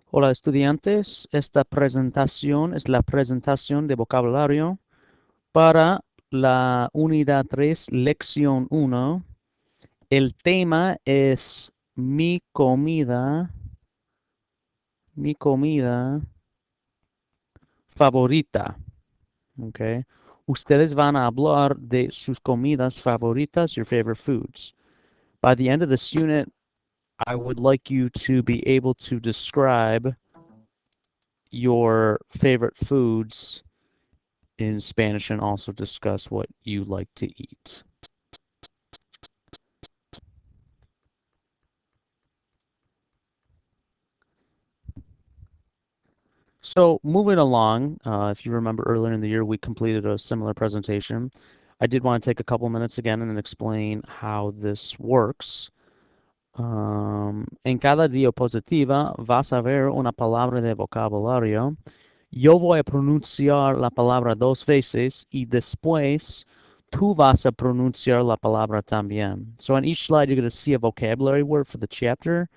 Hola estudiantes, esta presentación es la presentación de vocabulario para la unidad 3, lección 1. El tema es mi comida favorita. ¿Ok? Ustedes van a hablar de sus comidas favoritas, your favorite foods. By the end of this unit, I would like you to be able to describe your favorite foods in Spanish and also discuss what you like to eat. So moving along, if you remember earlier in the year, we completed a similar presentation. I did want to take a couple minutes again and explain how this works. En cada diapositiva vas a ver una palabra de vocabulario. Yo voy a pronunciar la palabra dos veces y después tú vas a pronunciar la palabra también. So on each slide, you're going to see a vocabulary word for the chapter.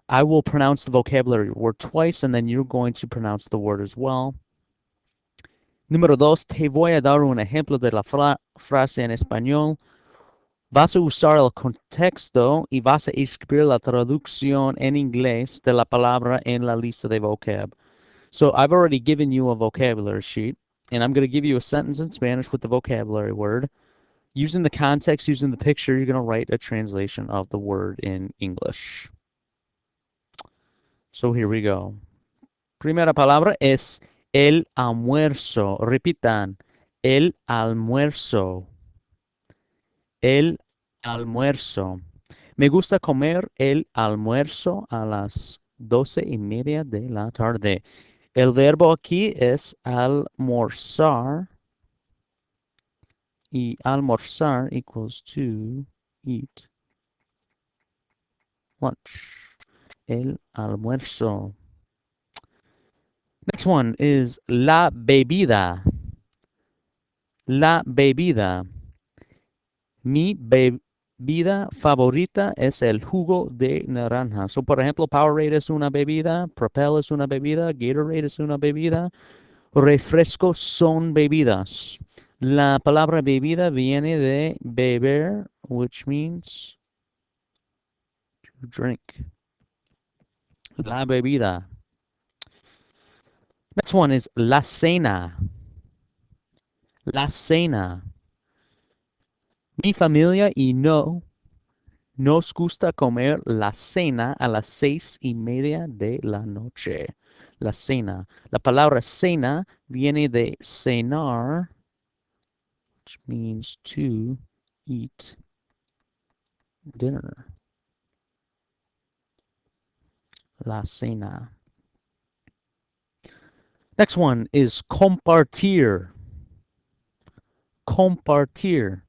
I will pronounce the vocabulary word twice, and then you're going to pronounce the word as well. Número dos, te voy a dar un ejemplo de la frase en español. Vas a usar el contexto y vas a escribir la traducción en inglés de la palabra en la lista de vocab. So I've already given you a vocabulary sheet, and I'm going to give you a sentence in Spanish with the vocabulary word. Using the context, using the picture, you're going to write a translation of the word in English. So here we go. Primera palabra es el almuerzo. Repitan, el almuerzo. El almuerzo. Me gusta comer el almuerzo a las 12:30 de la tarde. El verbo aquí es almorzar. Y almorzar equals to eat lunch. El almuerzo. Next one is la bebida. La bebida. Mi bebida favorita es el jugo de naranja. So, por ejemplo, Powerade es una bebida, Propel es una bebida, Gatorade es una bebida, refrescos son bebidas. La palabra bebida viene de beber, which means to drink. La bebida. Next one is la cena. La cena. Mi familia y nos gusta comer la cena a las 6:30 de la noche. La cena. La palabra cena viene de cenar, which means to eat dinner. La cena. Next one is compartir. Compartir.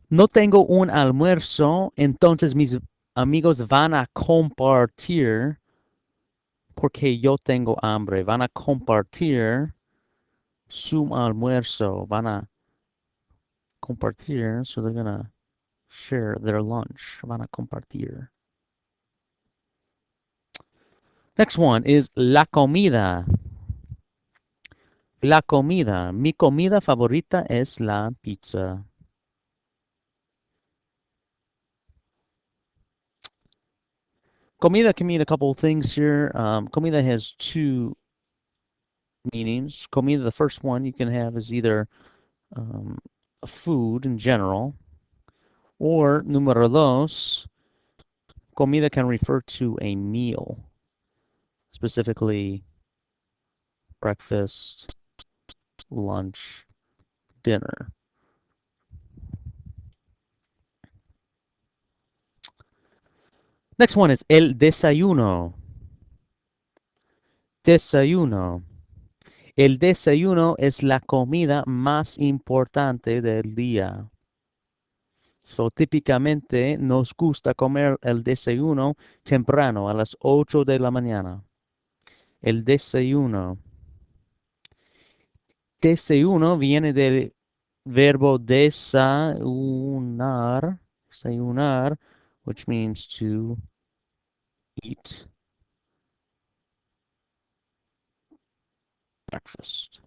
No tengo un almuerzo, entonces mis amigos van a compartir porque yo tengo hambre. Van a compartir su almuerzo. Van a compartir, so they're gonna share their lunch. Van a compartir. Next one is la comida. La comida. Mi comida favorita es la pizza. Comida can mean a couple of things here. Comida has two meanings. Comida, the first one you can have is either a food in general, or número dos, comida can refer to a meal, specifically breakfast, lunch, dinner. Next one is el desayuno. Desayuno. El desayuno es la comida más importante del día. So, típicamente nos gusta comer el desayuno temprano, a las 8 de la mañana. El desayuno. Desayuno viene del verbo desayunar, which means to eat breakfast.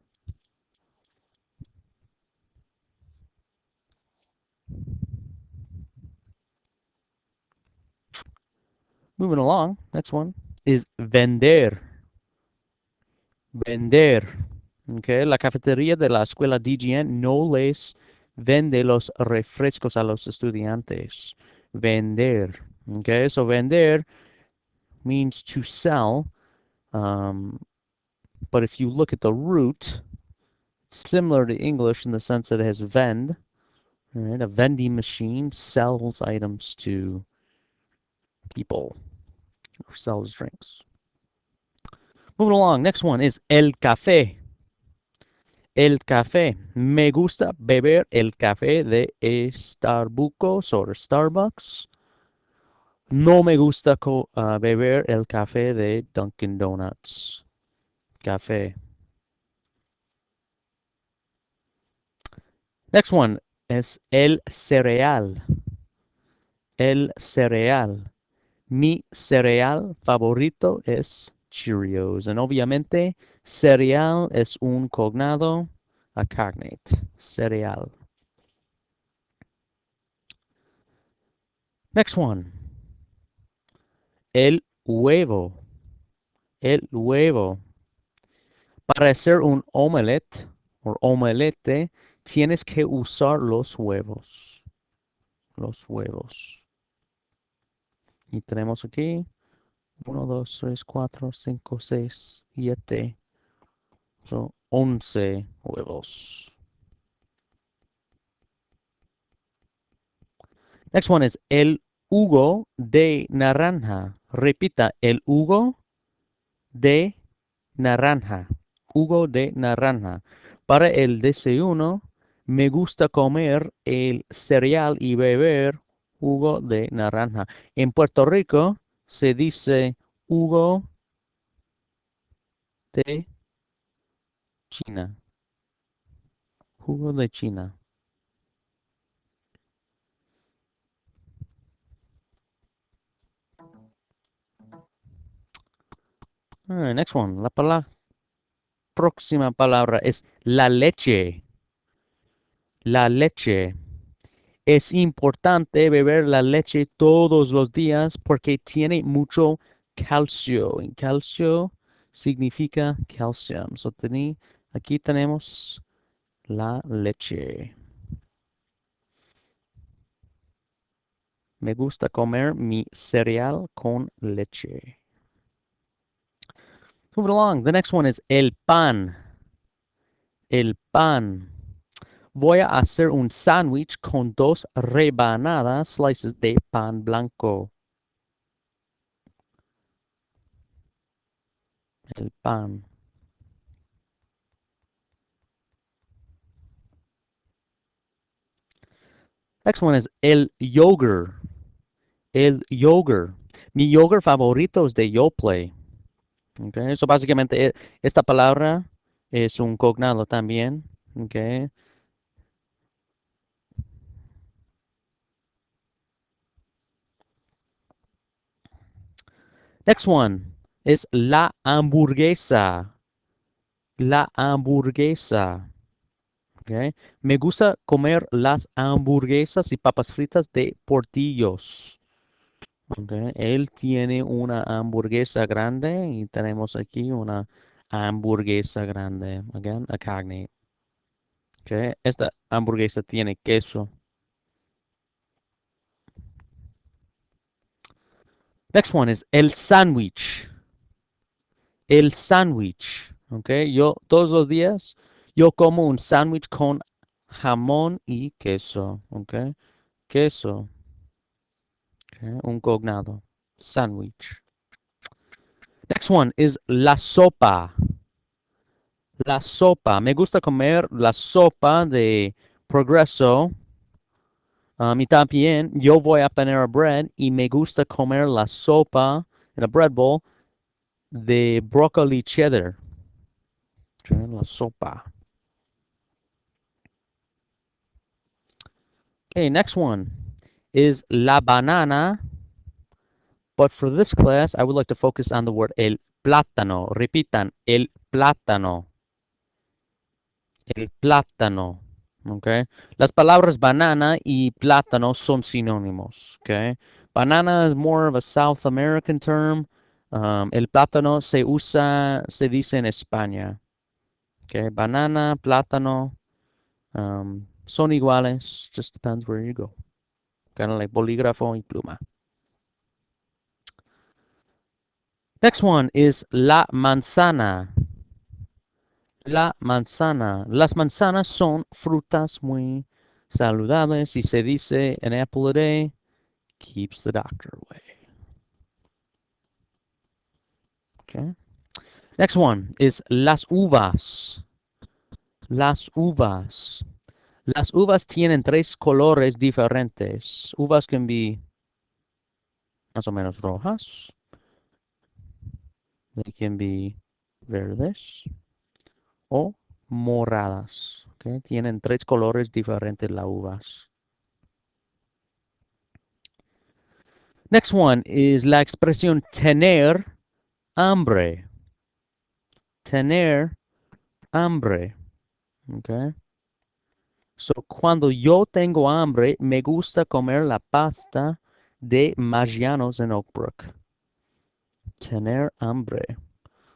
Moving along, next one is vender. Vender. Okay, la cafetería de la escuela DGN no les vende los refrescos a los estudiantes. Vender. Okay, so vender means to sell, um, but if you look at the root, it's similar to English in the sense that it has vend. Right? A vending machine sells items to people or sells drinks. Moving along, next one is el café. El café. Me gusta beber el café de Starbucks o Starbucks. No me gusta beber el café de Dunkin' Donuts. Café. Next one es el cereal. El cereal. Mi cereal favorito es Cheerios. And obviamente, cereal es un cognado a cognate. Cereal. Next one. El huevo. El huevo. Para hacer un omelette o omelette, tienes que usar los huevos. Los huevos. Y tenemos aquí 1, 2, 3, 4, 5, 6, 7. Son 11 huevos. Next one is el jugo de naranja. Repita, el jugo de naranja. Jugo de naranja. Para el desayuno, me gusta comer el cereal y beber jugo de naranja. En Puerto Rico se dice jugo de China. Jugo de China. All right, next one. Próxima palabra es la leche. La leche. Es importante beber la leche todos los días porque tiene mucho calcio. Y calcio significa calcium. So, aquí tenemos la leche. Me gusta comer mi cereal con leche. Moving along, the next one is el pan. El pan. Voy a hacer un sándwich con 2 rebanadas, slices de pan blanco. El pan. Next one is el yogurt. El yogurt. Mi yogurt favorito es de Yoplait. Okay, so básicamente esta palabra es un cognado también. Okay. Next one is la hamburguesa. La hamburguesa. Okay. Me gusta comer las hamburguesas y papas fritas de Portillos. Okay. Él tiene una hamburguesa grande y tenemos aquí una hamburguesa grande. Again, a cognate. Okay. Esta hamburguesa tiene queso. Next one is el sándwich. El sándwich. Okay. Yo todos los días yo como un sándwich con jamón y queso. Okay. Queso. Okay. Un cognado. Sándwich. Next one is la sopa. La sopa. Me gusta comer la sopa de Progreso. Y también yo voy a Panera Bread y me gusta comer la sopa en a bread bowl de brócoli cheddar. Okay, la sopa. Okay, next one is la banana. But for this class, I would like to focus on the word el plátano. Repitan, el plátano. el plátano. Okay. Las palabras banana y plátano son sinónimos. Okay. Banana is more of a South American term. El plátano se dice en España. Okay. Banana, plátano, son iguales. Just depends where you go. Kind of like bolígrafo y pluma. Next one is la manzana. La manzana. Las manzanas son frutas muy saludables y se dice an apple a day keeps the doctor away. Okay. Next one is las uvas. Las uvas. Las uvas tienen tres colores diferentes. Uvas can be más o menos rojas. They can be verdes o moradas. Okay. Tienen tres colores diferentes las uvas. Next one is la expresión tener hambre. Tener hambre. Okay. So, cuando yo tengo hambre, me gusta comer la pasta de Maggiano's en Oak Brook. Tener hambre.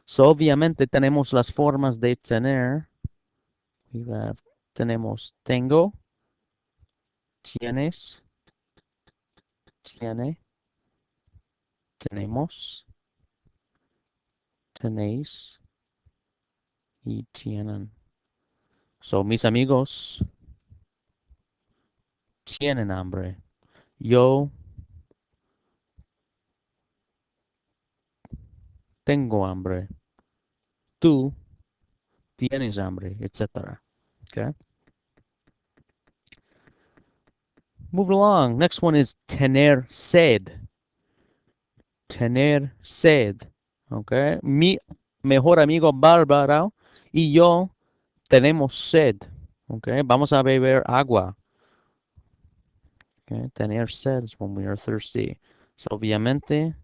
So, obviamente tenemos las formas de tener. Tenemos tengo, tienes, tiene, tenemos, tenéis y tienen. So, mis amigos tienen hambre. Yo tengo hambre. Tú tienes hambre, etc. Okay. Move along. Next one is tener sed. Tener sed. Okay. Mi mejor amigo Bárbara y yo tenemos sed. Okay. Vamos a beber agua. Okay. Tener sed is when we are thirsty. So obviamente,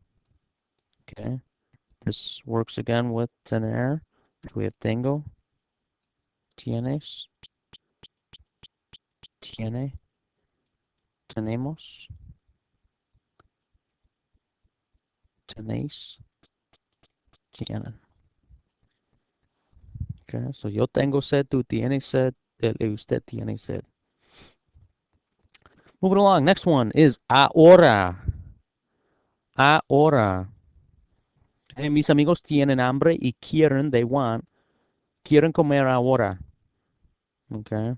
okay, this works again with tener. We have tengo, tienes, tiene, tenemos, tenéis, tienen. Okay, so yo tengo sed, tú tienes sed, usted tiene sed. Moving along, next one is ahora. Ahora. Okay, mis amigos tienen hambre y quieren, quieren comer ahora. Okay.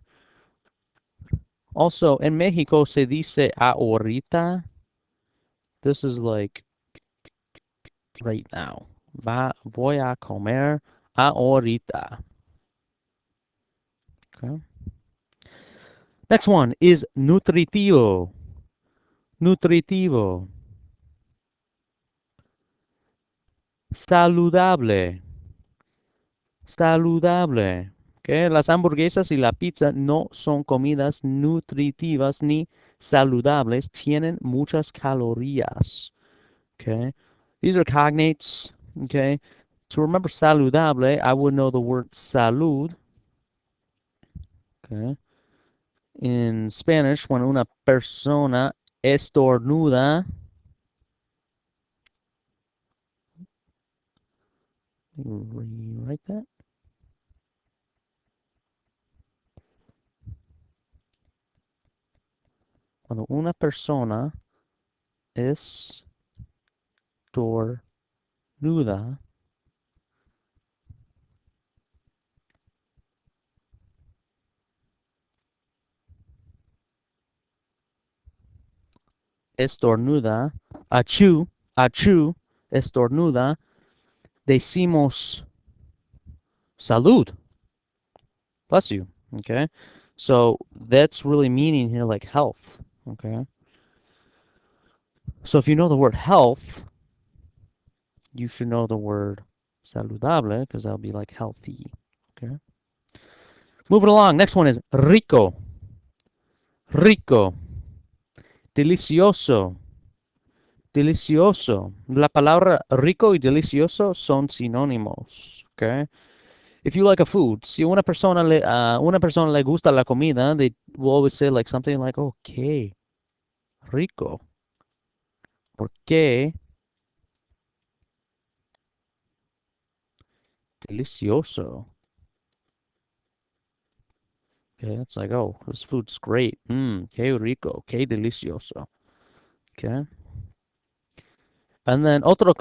Also, en México se dice ahorita. This is like right now. Voy a comer ahorita. Okay. Next one is nutritivo. Nutritivo. Saludable. Saludable. Okay. Las hamburguesas y la pizza no son comidas nutritivas ni saludables. Tienen muchas calorías. Okay. These are cognates. Okay. To remember saludable, I would know the word salud. Okay. In Spanish, when una persona estornuda, rewrite that. Cuando una persona estornuda, estornuda, achú, achú, estornuda, decimos salud. Bless you. Okay. So that's really meaning here like health. Okay. So if you know the word health, you should know the word saludable because that'll be like healthy. Okay. Moving along. Next one is rico. Rico. Delicioso. Delicioso. La palabra rico y delicioso son sinónimos. Okay. if you like a food, si una persona le gusta la comida, they will always say like something like, "Oh, qué rico," or "qué delicioso." Okay, it's like, "Oh, this food's great. Qué rico, qué delicioso." Okay, and then otro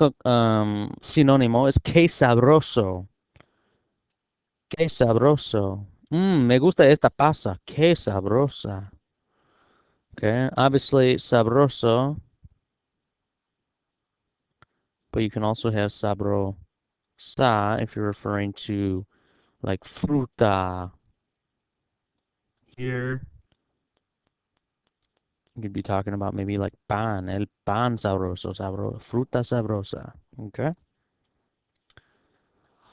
sinónimo is qué sabroso. Qué sabroso. Me gusta esta pasa. Qué sabrosa. Okay, obviously sabroso, but you can also have sabrosa if you're referring to like fruta. Here, you could be talking about maybe like pan, el pan sabroso, fruta sabrosa. Okay.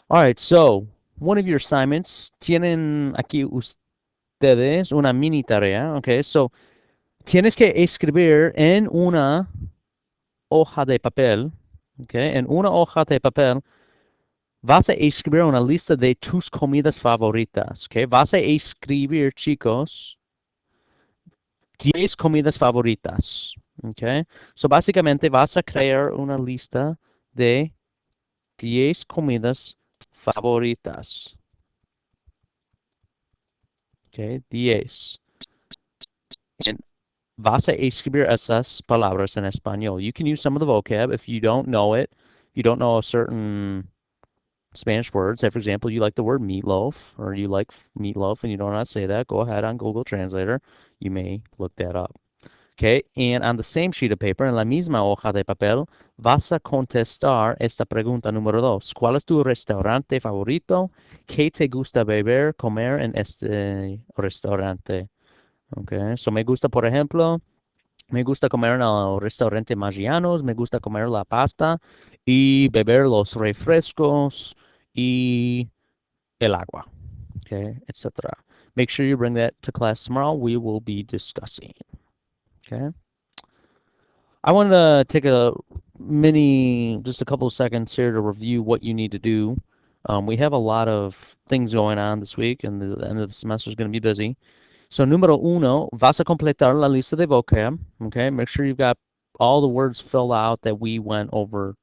All right. So one of your assignments, tienen aquí ustedes una mini tarea. Okay. So tienes que escribir en una hoja de papel. Okay. En una hoja de papel vas a escribir una lista de tus comidas favoritas. Okay. Vas a escribir, chicos, 10 comidas favoritas. Okay. So básicamente vas a crear una lista de 10 comidas favoritas. Okay. 10. And vas a escribir esas palabras en español. You can use some of the vocab if you don't know it. You don't know a certain Spanish word. Say, for example, you like the word meatloaf, or you like meatloaf and you don't know how to say that. Go ahead on Google Translator. You may look that up. Okay, and on the same sheet of paper, en la misma hoja de papel, vas a contestar esta pregunta número 2. ¿Cuál es tu restaurante favorito? ¿Qué te gusta beber, comer en este restaurante? Okay, so me gusta, por ejemplo, me gusta comer en el restaurante Maggiano's, me gusta comer la pasta y beber los refrescos y el agua, okay, etc. Make sure you bring that to class tomorrow. We will be discussing, okay? I wanted to take just a couple of seconds here to review what you need to do. We have a lot of things going on this week, and the end of the semester is going to be busy. So, número uno, vas a completar la lista de vocab. Okay, make sure you've got all the words filled out that we went over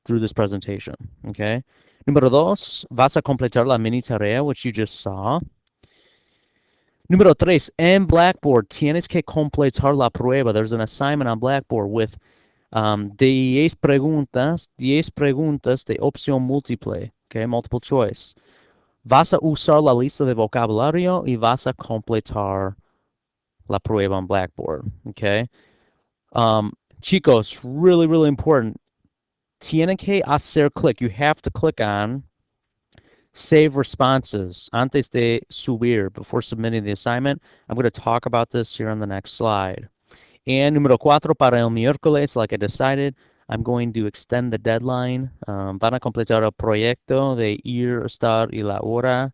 through this presentation. Okay. Número dos, vas a completar la mini tarea, which you just saw. Número tres, en Blackboard, tienes que completar la prueba. There's an assignment on Blackboard with 10 preguntas de opción múltiple, okay, multiple choice. Vas a usar la lista de vocabulario y vas a completar la prueba on Blackboard, okay? Chicos, really, really important. Tienen que hacer clic. You have to click on Save Responses antes de subir, before submitting the assignment. I'm going to talk about this here on the next slide. And número 4, para el miércoles, like I decided, I'm going to extend the deadline. Van a completar el proyecto de ir, estar y la hora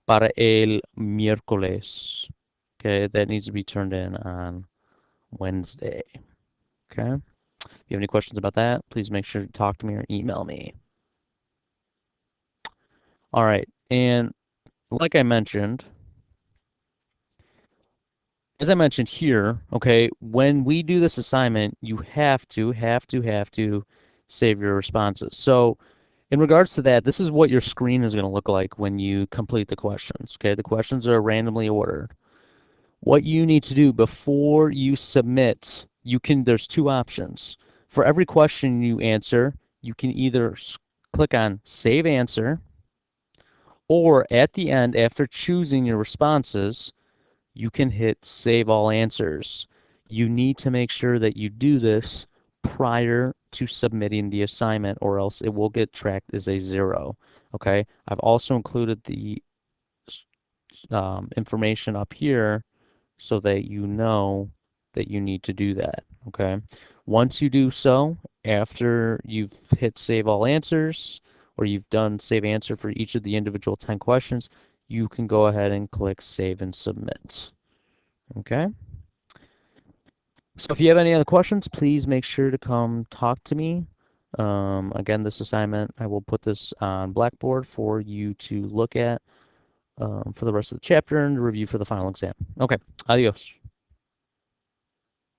para el miércoles. Okay, that needs to be turned in on Wednesday. Okay. If you have any questions about that, please make sure to talk to me or email me. All right. And like I mentioned, as I mentioned here, okay, when we do this assignment, you have to save your responses. So in regards to that, this is what your screen is going to look like when you complete the questions. Okay, the questions are randomly ordered. What you need to do before you submit, there's two options. For every question you answer, you can either click on Save Answer, or at the end, after choosing your responses, you can hit Save All Answers. You need to make sure that you do this prior to submitting the assignment, or else it will get tracked as a 0. Okay, I've also included the information up here so that you know that you need to do that. Okay, once you do so, after you've hit Save All Answers, or you've done Save Answer for each of the individual 10 questions, you can go ahead and click Save and Submit. Okay. So if you have any other questions, please make sure to come talk to me Again, this assignment, I will put this on Blackboard for you to look at for the rest of the chapter and review for the final exam. Okay, adios.